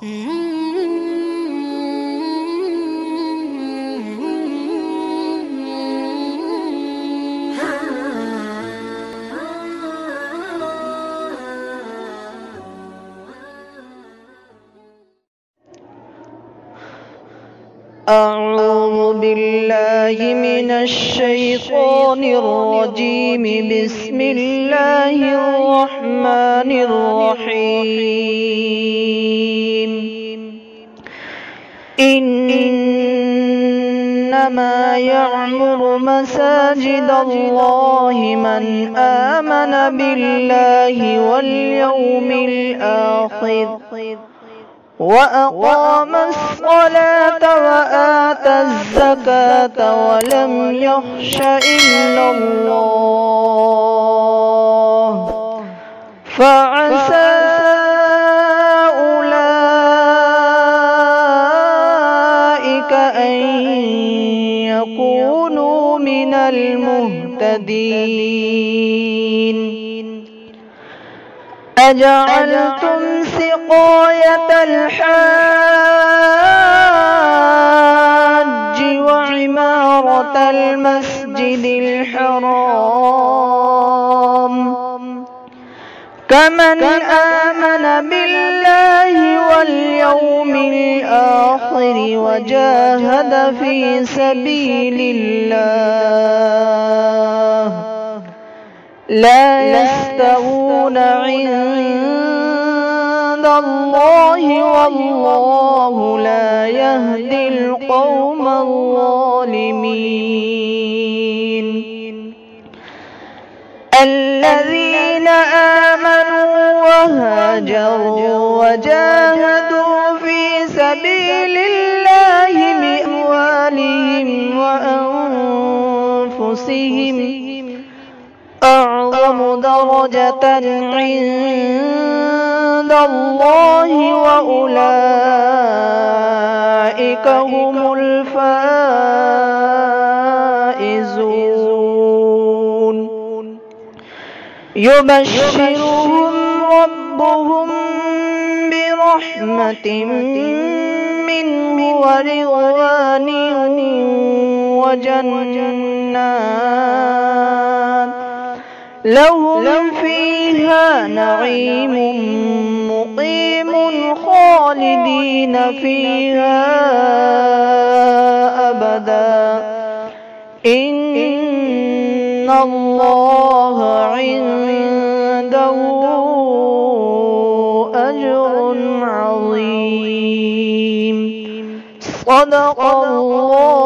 أعوذ بالله من الشيطان الرجيم. بسم الله الرحمن الرحيم. إنما يعمر مساجد الله من آمن بالله واليوم الآخر وأقام الصلاة وآتى الزكاة ولم يخش إلا الله فعسى أولئك أن يكونوا من المهتدين. أجعلتم سقاية الحاج وعمارة المسجد الحرام كمن آمن بالله واليوم الآخر وجاهد في سبيل الله لا يستوون عند الله والله لا يهدي القوم الظالمين. الذين آمنوا وهاجروا وجاهدوا في سبيل الله بأموالهم وأنفسهم أعظم درجة عند الله وأولئك هم الفائزون. يبشرهم ربهم برحمة منه ورضوان وجنات لهم فيها نعيم مقيم خالدين فيها أبدا إن الله عنده أجر عظيم. صدق الله